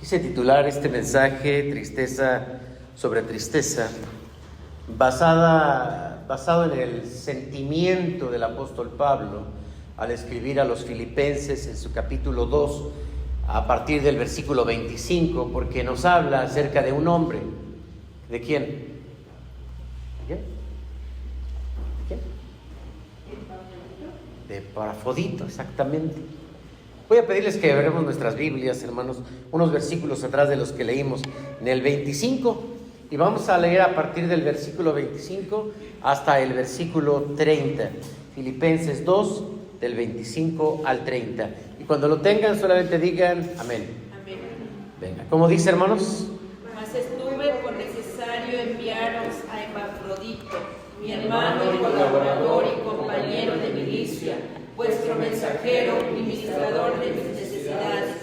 Quise titular este mensaje Tristeza sobre tristeza, basado en el sentimiento del apóstol Pablo al escribir a los Filipenses en su capítulo 2, a partir del versículo 25, porque nos habla acerca de un hombre. ¿De quién? ¿De quién? ¿De quién? De Epafrodito, exactamente. Voy a pedirles que abramos nuestras Biblias, hermanos, unos versículos atrás de los que leímos en el 25, y vamos a leer a partir del versículo 25 hasta el versículo 30. Filipenses 2, del 25 al 30. Y cuando lo tengan, solamente digan amén. Amén. Venga, ¿cómo dice, hermanos? Mas estuve por necesario enviaros a Epafrodito, mi hermano, colaborador y compañero de milicia, vuestro mensajero y ministrador de mis necesidades,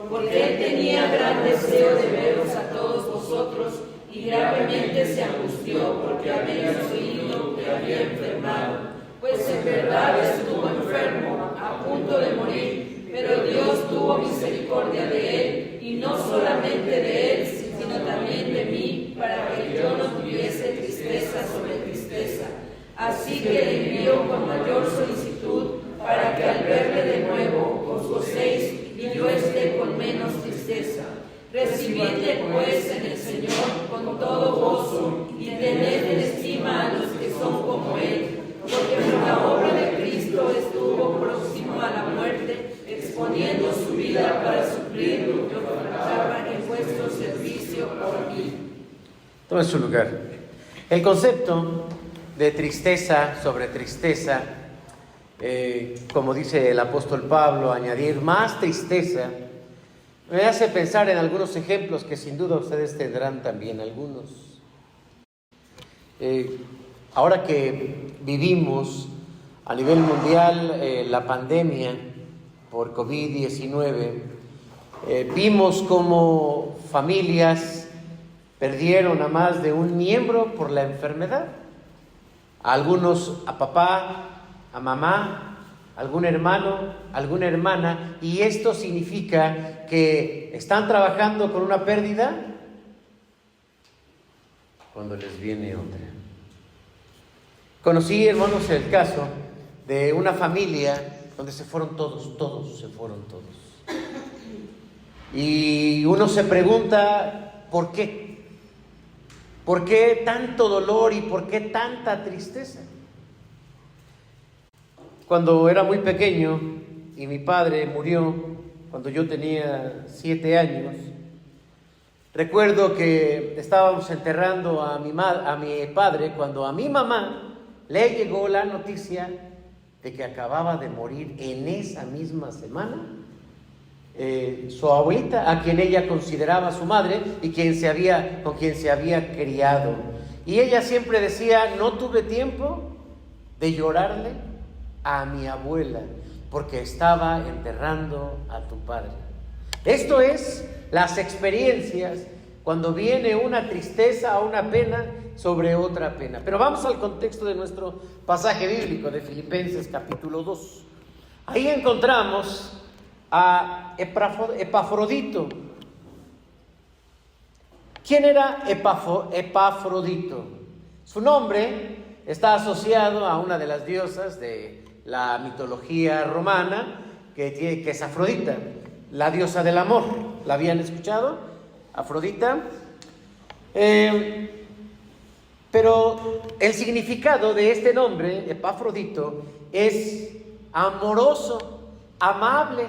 porque él tenía gran deseo de veros a todos vosotros y gravemente se angustió porque habéis oído que había enfermado, pues en verdad estuvo enfermo, a punto de morir, pero Dios tuvo misericordia de él, y no solamente de él, sino también de mí, para que yo no tuviese tristeza sobre tristeza. Así que le envío con mayor solicitud, para que al verle de nuevo os gocéis y yo esté con menos tristeza. Recibidle pues en el Señor con todo gozo y tened en estima a los que son como Él, porque por la obra de Cristo estuvo próximo a la muerte, exponiendo su vida para suplir lo que faltaba en vuestro servicio por mí. Tome su lugar. El concepto de tristeza sobre tristeza, como dice el apóstol Pablo, añadir más tristeza, me hace pensar en algunos ejemplos que sin duda ustedes tendrán también algunos. Ahora que vivimos a nivel mundial la pandemia por COVID-19, vimos cómo familias perdieron a más de un miembro por la enfermedad. A algunos a papá, a mamá, algún hermano, alguna hermana, y esto significa que están trabajando con una pérdida cuando les viene otra. Conocí, hermanos, el caso de una familia donde se fueron todos se fueron todos. Y uno se pregunta, ¿por qué? ¿Por qué tanto dolor y por qué tanta tristeza? Cuando era muy pequeño y mi padre murió cuando yo tenía 7 años, recuerdo que estábamos enterrando a mi padre cuando a mi mamá le llegó la noticia de que acababa de morir en esa misma semana su abuelita, a quien ella consideraba su madre y con quien se había criado. Y ella siempre decía, no tuve tiempo de llorarle a mi abuela, porque estaba enterrando a tu padre. Esto es las experiencias cuando viene una tristeza o una pena sobre otra pena. Pero vamos al contexto de nuestro pasaje bíblico de Filipenses capítulo 2. Ahí encontramos a Epafrodito. ¿Quién era Epafrodito? Su nombre está asociado a una de las diosas de la mitología romana, que es Afrodita, la diosa del amor. ¿La habían escuchado? Afrodita. Pero el significado de este nombre, Epafrodito, es amoroso, amable.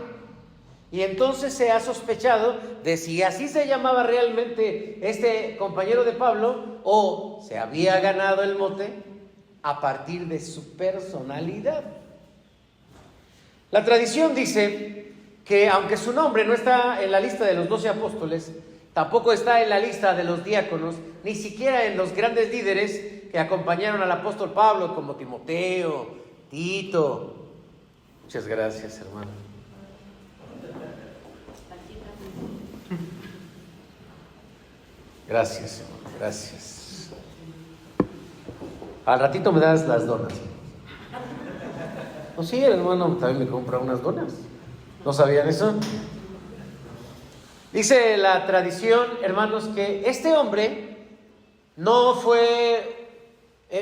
Y entonces se ha sospechado de si así se llamaba realmente este compañero de Pablo o se había ganado el mote a partir de su personalidad. La tradición dice que aunque su nombre no está en la lista de los 12 apóstoles, tampoco está en la lista de los diáconos, ni siquiera en los grandes líderes que acompañaron al apóstol Pablo, como Timoteo, Tito. Muchas gracias, hermano. Gracias, hermano, gracias. Al ratito me das las donas. No, sí, el hermano también me compra unas donas. ¿No sabían eso? Dice la tradición, hermanos, que este hombre no fue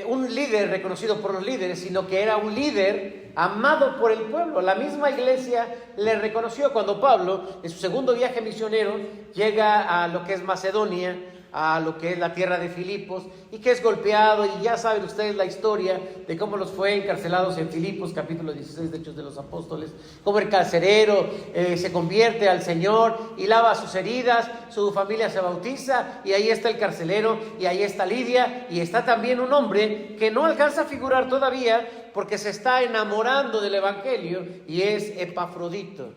un líder reconocido por los líderes, sino que era un líder amado por el pueblo. La misma iglesia le reconoció cuando Pablo, en su segundo viaje misionero, llega a lo que es Macedonia, a lo que es la tierra de Filipos, y que es golpeado, y ya saben ustedes la historia de cómo los fue encarcelados en Filipos, capítulo 16 de Hechos de los Apóstoles, cómo el carcelero se convierte al Señor y lava sus heridas, su familia se bautiza, y ahí está el carcelero, y ahí está Lidia, y está también un hombre que no alcanza a figurar todavía, porque se está enamorando del Evangelio, y es Epafrodito.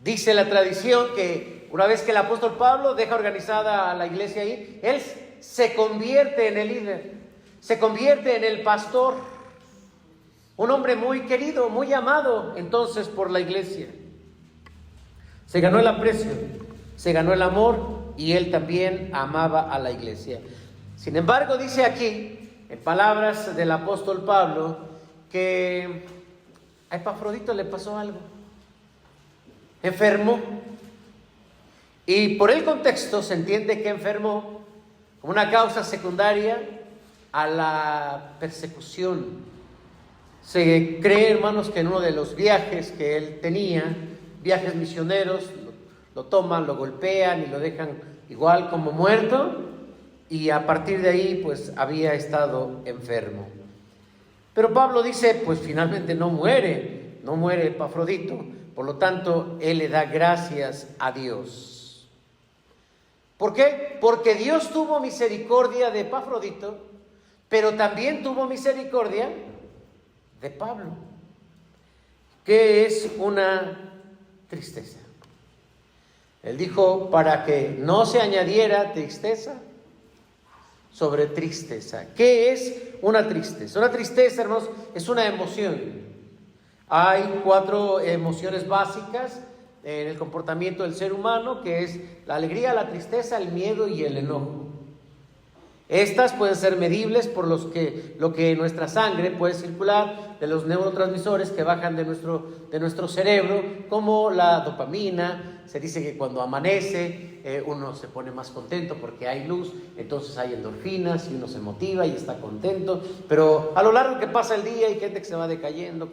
Dice la tradición que una vez que el apóstol Pablo deja organizada a la iglesia ahí, él se convierte en el líder, se convierte en el pastor, un hombre muy querido, muy amado entonces por la iglesia. Se ganó el aprecio, se ganó el amor, y él también amaba a la iglesia. Sin embargo, dice aquí, en palabras del apóstol Pablo, que a Epafrodito le pasó algo. Enfermó, y por el contexto se entiende que enfermó como una causa secundaria a la persecución. Se cree, hermanos, que en uno de los viajes que él tenía, viajes misioneros, lo toman, lo golpean y lo dejan igual como muerto, y a partir de ahí pues había estado enfermo. Pero Pablo dice, pues finalmente no muere Epafrodito. Por lo tanto, él le da gracias a Dios. ¿Por qué? Porque Dios tuvo misericordia de Epafrodito, pero también tuvo misericordia de Pablo, que es una tristeza. Él dijo, para que no se añadiera tristeza sobre tristeza. ¿Qué es una tristeza? Una tristeza, hermanos, es una emoción. Hay 4 emociones básicas en el comportamiento del ser humano, que es la alegría, la tristeza, el miedo y el enojo. Estas pueden ser medibles por lo que en nuestra sangre puede circular de los neurotransmisores que bajan de nuestro cerebro, como la dopamina. Se dice que cuando amanece uno se pone más contento porque hay luz, entonces hay endorfinas y uno se motiva y está contento. Pero a lo largo que pasa el día hay gente que se va decayendo,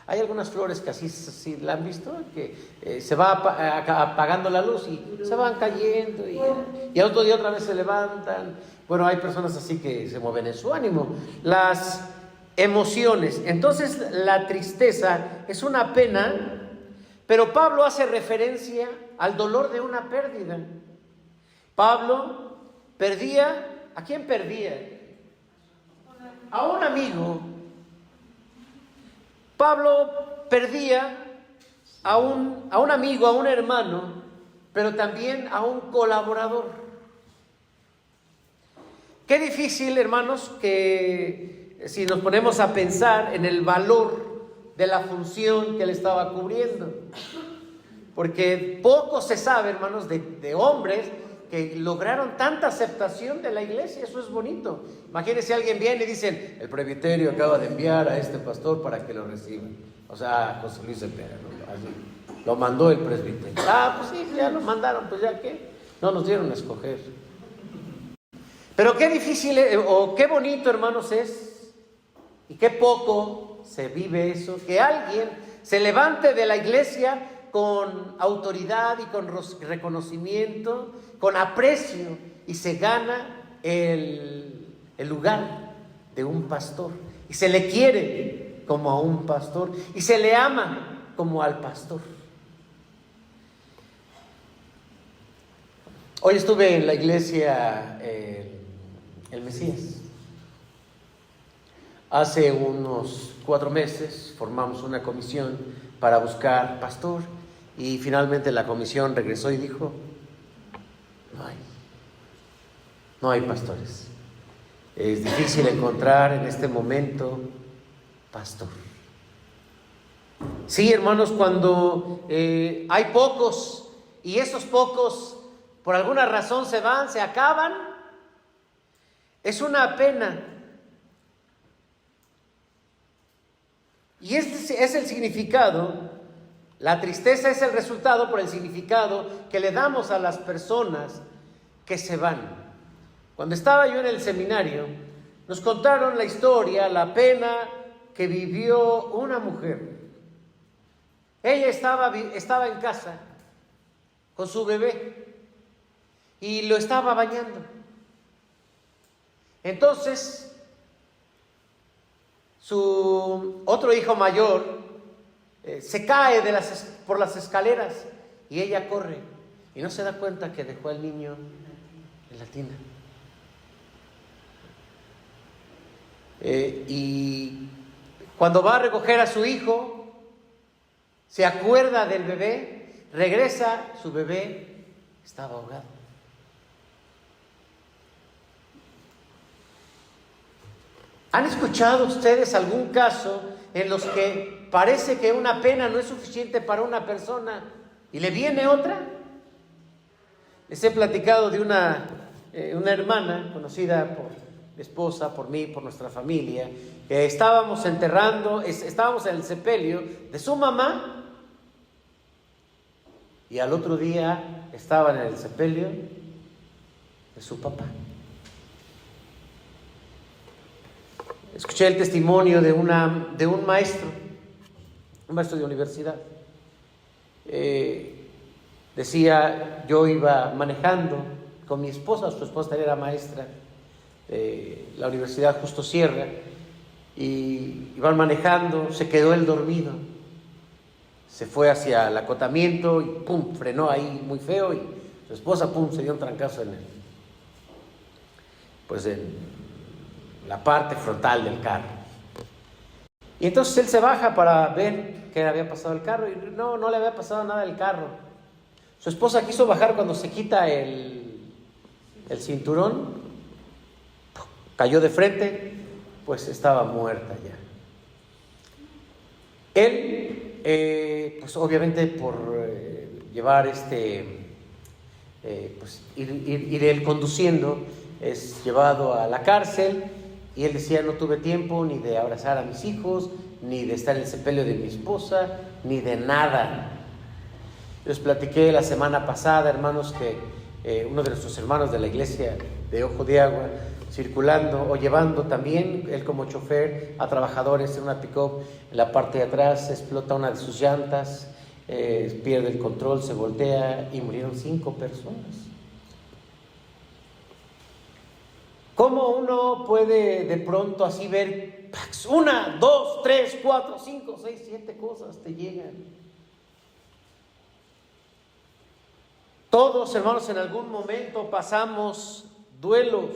hay algunas flores que así la han visto, que se va apagando la luz y se van cayendo y otro día otra vez se levantan. Bueno, hay personas así que se mueven en su ánimo. Las emociones. Entonces, la tristeza es una pena, pero Pablo hace referencia al dolor de una pérdida. Pablo perdía, ¿a quién perdía? A un amigo. Pablo perdía a un amigo, a un hermano, pero también a un colaborador. Qué difícil, hermanos, que si nos ponemos a pensar en el valor de la función que él estaba cubriendo. Porque poco se sabe, hermanos, de hombres que lograron tanta aceptación de la iglesia. Eso es bonito. Imagínense, alguien viene y dicen, el presbiterio acaba de enviar a este pastor para que lo reciba. O sea, José Luis Cepeda, ¿no? Así, lo mandó el presbiterio. Pues sí, ya lo mandaron, pues ya qué. No nos dieron a escoger. Pero qué difícil o qué bonito, hermanos, es, y qué poco se vive eso, que alguien se levante de la iglesia con autoridad y con reconocimiento, con aprecio, y se gana el lugar de un pastor, y se le quiere como a un pastor, y se le ama como al pastor. Hoy estuve en la iglesia El Mesías. Hace unos 4 meses formamos una comisión para buscar pastor, y finalmente la comisión regresó y dijo, no hay pastores. Es difícil encontrar en este momento pastor. Sí, hermanos, cuando hay pocos y esos pocos por alguna razón se van, se acaban, es una pena. Y este es el significado La tristeza es el resultado por el significado que le damos a las personas que se van. Cuando estaba yo en el seminario, nos contaron la historia, la pena que vivió una mujer. Ella estaba en casa con su bebé y lo estaba bañando. Entonces, su otro hijo mayor se cae por las escaleras y ella corre y no se da cuenta que dejó al niño en la tina. Y cuando va a recoger a su hijo, se acuerda del bebé, regresa, su bebé estaba ahogado. ¿Han escuchado ustedes algún caso en los que parece que una pena no es suficiente para una persona y le viene otra? Les he platicado de una hermana conocida por mi esposa, por mí, por nuestra familia, que estábamos en el sepelio de su mamá y al otro día estaban en el sepelio de su papá. Escuché el testimonio de un maestro de universidad. Decía, yo iba manejando con mi esposa, su esposa era maestra de la Universidad Justo Sierra, y iban manejando, se quedó él dormido, se fue hacia el acotamiento y pum, frenó ahí muy feo y su esposa pum, se dio un trancazo en la parte frontal del carro. Y entonces él se baja para ver qué le había pasado al carro y no le había pasado nada al carro. Su esposa quiso bajar cuando se quita el cinturón, cayó de frente, pues estaba muerta ya. Él, pues obviamente por llevar ir él conduciendo, es llevado a la cárcel. Y él decía, no tuve tiempo ni de abrazar a mis hijos, ni de estar en el sepelio de mi esposa, ni de nada. Les platiqué la semana pasada, hermanos, que uno de nuestros hermanos de la iglesia de Ojo de Agua, circulando o llevando también, él como chofer, a trabajadores en una pick-up, en la parte de atrás explota una de sus llantas, pierde el control, se voltea y murieron 5 personas. ¿Cómo uno puede de pronto así ver 1, 2, 3, 4, 5, 6, 7 cosas te llegan? Todos, hermanos, en algún momento pasamos duelos,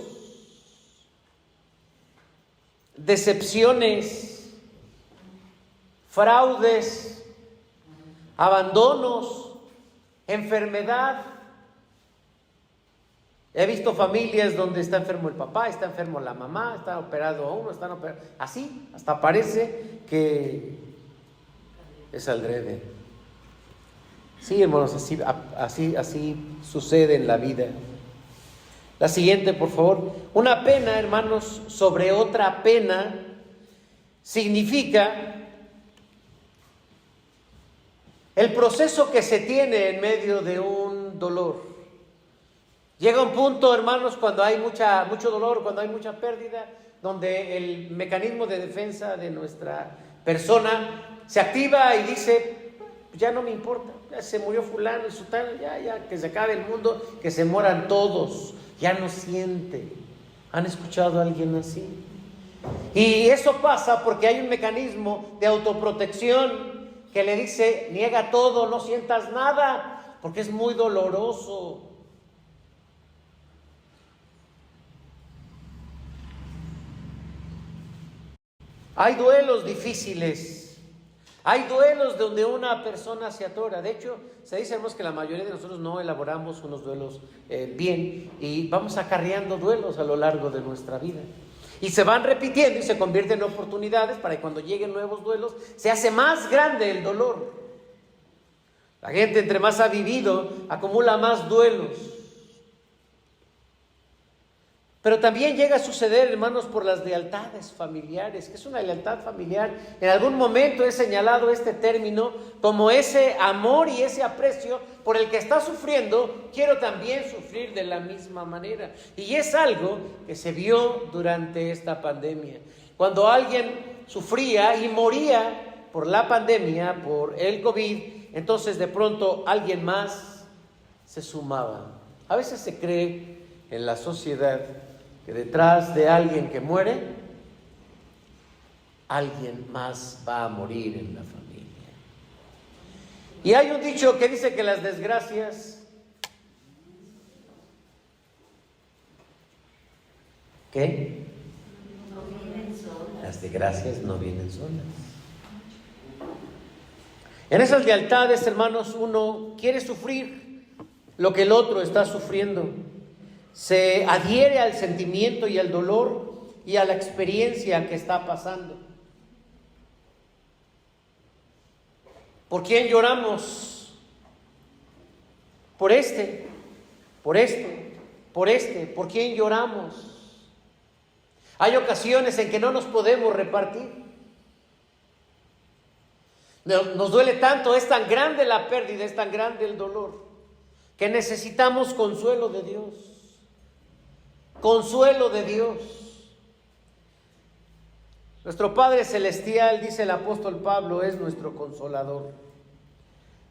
decepciones, fraudes, abandonos, enfermedad. He visto familias donde está enfermo el papá, está enfermo la mamá, está operado uno, están operados, así, hasta parece que es adrede. Sí, hermanos, así sucede en la vida. La siguiente, por favor. Una pena, hermanos, sobre otra pena significa el proceso que se tiene en medio de un dolor. Llega un punto, hermanos, cuando hay mucho dolor, cuando hay mucha pérdida, donde el mecanismo de defensa de nuestra persona se activa y dice, ya no me importa, ya se murió fulano y sutano, ya que se acabe el mundo, que se mueran todos, ya no siente. ¿Han escuchado a alguien así? Y eso pasa porque hay un mecanismo de autoprotección que le dice, niega todo, no sientas nada, porque es muy doloroso. Hay duelos difíciles, hay duelos donde una persona se atora. De hecho, se dice, hermanos, que la mayoría de nosotros no elaboramos unos duelos bien y vamos acarreando duelos a lo largo de nuestra vida. Y se van repitiendo y se convierten en oportunidades para que cuando lleguen nuevos duelos se hace más grande el dolor. La gente entre más ha vivido, acumula más duelos. Pero también llega a suceder, hermanos, por las lealtades familiares. ¿Qué es una lealtad familiar? En algún momento he señalado este término como ese amor y ese aprecio por el que está sufriendo, quiero también sufrir de la misma manera. Y es algo que se vio durante esta pandemia. Cuando alguien sufría y moría por la pandemia, por el COVID, entonces de pronto alguien más se sumaba. A veces se cree en la sociedad que detrás de alguien que muere, alguien más va a morir en la familia. Y hay un dicho que dice que las desgracias, ¿qué? No vienen solas. Las desgracias no vienen solas. En esas lealtades, hermanos, uno quiere sufrir lo que el otro está sufriendo. Se adhiere al sentimiento y al dolor y a la experiencia que está pasando. ¿Por quién lloramos? Por este, por este, por este. ¿Por quién lloramos? Hay ocasiones en que no nos podemos repartir. Nos duele tanto, es tan grande la pérdida, es tan grande el dolor, que necesitamos consuelo de Dios. Consuelo de Dios. Nuestro Padre Celestial, dice el apóstol Pablo, es nuestro consolador,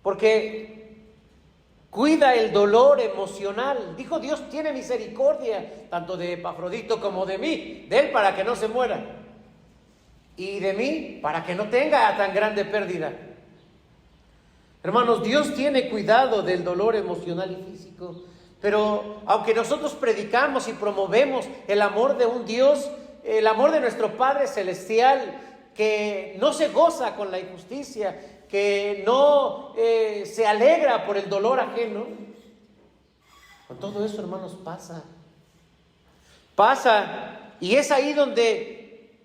porque cuida el dolor emocional. Dijo: Dios tiene misericordia tanto de Epafrodito como de mí, de él para que no se muera, y de mí para que no tenga tan grande pérdida. Hermanos, Dios tiene cuidado del dolor emocional y físico. Pero aunque nosotros predicamos y promovemos el amor de un Dios, el amor de nuestro Padre Celestial, que no se goza con la injusticia, que no se alegra por el dolor ajeno, con todo eso, hermanos, pasa, y es ahí donde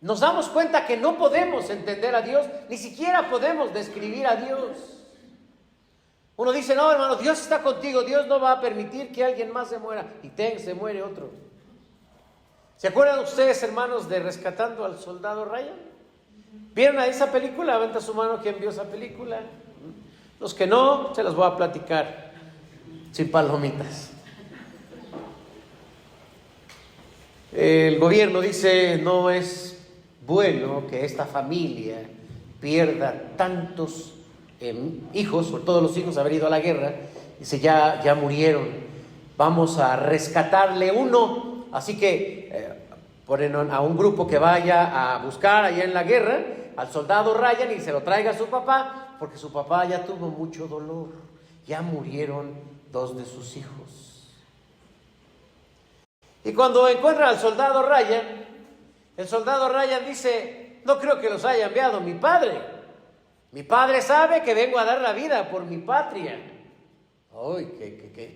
nos damos cuenta que no podemos entender a Dios, ni siquiera podemos describir a Dios. Uno dice: no, hermano, Dios está contigo, Dios no va a permitir que alguien más se muera, y se muere otro. ¿Se acuerdan ustedes, hermanos, de Rescatando al Soldado Ryan? ¿Vieron a esa película? Levanta su mano quien vio esa película. Los que no, se las voy a platicar sin palomitas. El gobierno dice: no es bueno que esta familia pierda tantos hijos, sobre todo los hijos, haber ido a la guerra. Dice: ya murieron, vamos a rescatarle uno. Así que ponen a un grupo que vaya a buscar allá en la guerra al soldado Ryan y se lo traiga a su papá, porque su papá ya tuvo mucho dolor, ya murieron 2 de sus hijos. Y cuando encuentran al soldado Ryan, el soldado Ryan dice: no creo que los haya enviado mi padre. Mi padre sabe que vengo a dar la vida por mi patria. ¡Ay,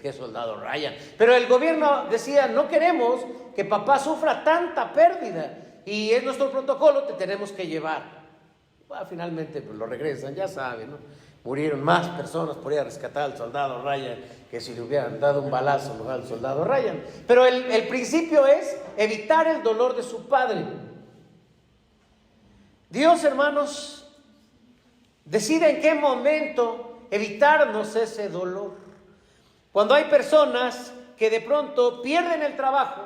qué soldado Ryan! Pero el gobierno decía: no queremos que papá sufra tanta pérdida, y es nuestro protocolo, te tenemos que llevar. Bueno, finalmente pues, lo regresan, ya saben, ¿no? Murieron más personas por ir a rescatar al soldado Ryan que si le hubieran dado un balazo al soldado Ryan. Pero el principio es evitar el dolor de su padre. Dios, hermanos, decide en qué momento evitarnos ese dolor. Cuando hay personas que de pronto pierden el trabajo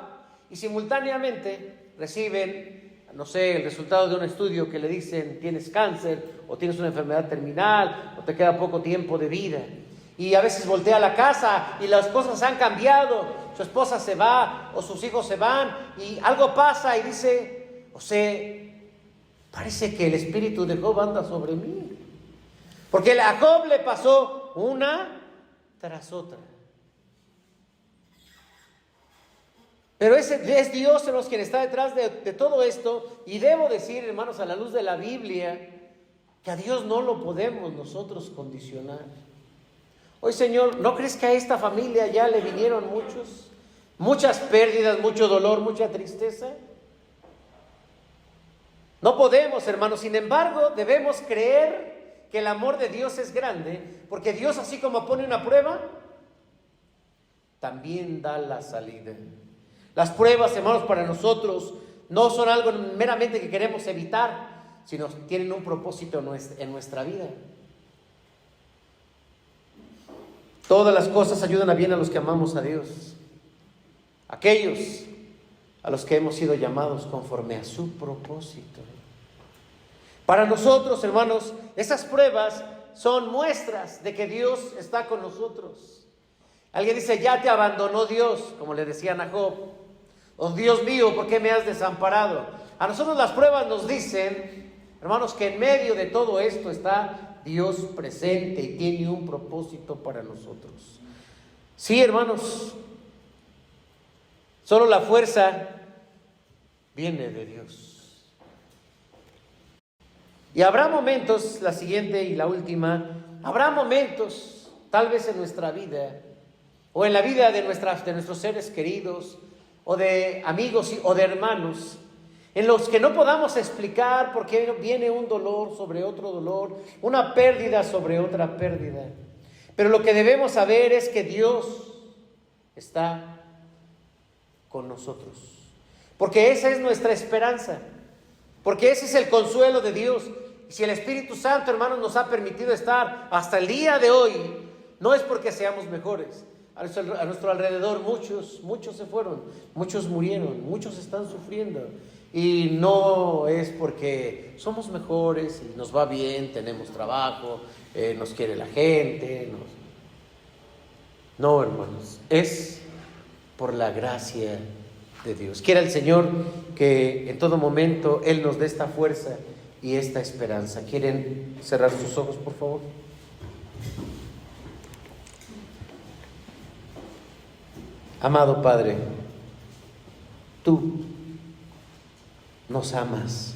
y simultáneamente reciben, no sé, el resultado de un estudio que le dicen: tienes cáncer, o tienes una enfermedad terminal, o te queda poco tiempo de vida. Y a veces voltea a la casa y las cosas han cambiado, su esposa se va o sus hijos se van y algo pasa y dice: parece que el espíritu de Job anda sobre mí. Porque a Job le pasó una tras otra. Pero es Dios, hermanos, quien está detrás de todo esto. Y debo decir, hermanos, a la luz de la Biblia, que a Dios no lo podemos nosotros condicionar. Hoy, Señor, ¿no crees que a esta familia ya le vinieron muchas pérdidas, mucho dolor, mucha tristeza? No podemos, hermanos. Sin embargo, debemos creer que el amor de Dios es grande, porque Dios, así como pone una prueba, también da la salida. Las pruebas, hermanos, para nosotros no son algo meramente que queremos evitar, sino tienen un propósito en nuestra vida. Todas las cosas ayudan a bien a los que amamos a Dios, aquellos a los que hemos sido llamados conforme a su propósito. Para nosotros, hermanos, esas pruebas son muestras de que Dios está con nosotros. Alguien dice, ya te abandonó Dios, como le decían a Job. Oh Dios mío, ¿por qué me has desamparado? A nosotros las pruebas nos dicen, hermanos, que en medio de todo esto está Dios presente y tiene un propósito para nosotros. Sí, hermanos, solo la fuerza viene de Dios. Y habrá momentos, la siguiente y la última, habrá momentos, tal vez en nuestra vida, o en la vida de nuestros seres queridos, o de amigos o de hermanos, en los que no podamos explicar por qué viene un dolor sobre otro dolor, una pérdida sobre otra pérdida. Pero lo que debemos saber es que Dios está con nosotros, porque esa es nuestra esperanza, porque ese es el consuelo de Dios. Y si el Espíritu Santo, hermanos, nos ha permitido estar hasta el día de hoy, no es porque seamos mejores. A nuestro alrededor muchos se fueron, muchos murieron, muchos están sufriendo. Y no es porque somos mejores y nos va bien, tenemos trabajo, nos quiere la gente. No, hermanos, es por la gracia de Dios. Quiera el Señor que en todo momento Él nos dé esta fuerza y esta esperanza. ¿Quieren cerrar sus ojos, por favor? Amado Padre, Tú nos amas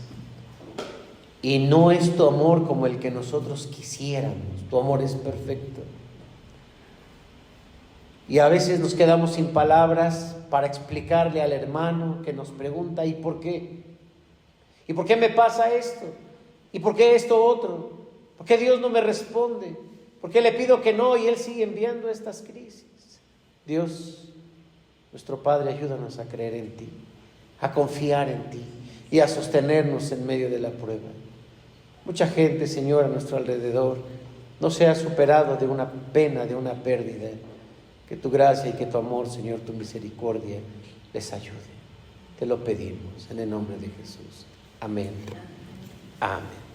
y no es tu amor como el que nosotros quisiéramos. Tu amor es perfecto. Y a veces nos quedamos sin palabras para explicarle al hermano que nos pregunta, ¿y por qué? ¿Y por qué me pasa esto? ¿Y por qué esto otro? ¿Por qué Dios no me responde? ¿Por qué le pido que no y Él sigue enviando estas crisis? Dios, nuestro Padre, ayúdanos a creer en Ti, a confiar en Ti y a sostenernos en medio de la prueba. Mucha gente, Señor, a nuestro alrededor no se ha superado de una pena, de una pérdida. Que tu gracia y que tu amor, Señor, tu misericordia les ayude. Te lo pedimos en el nombre de Jesús. Amén. Amén.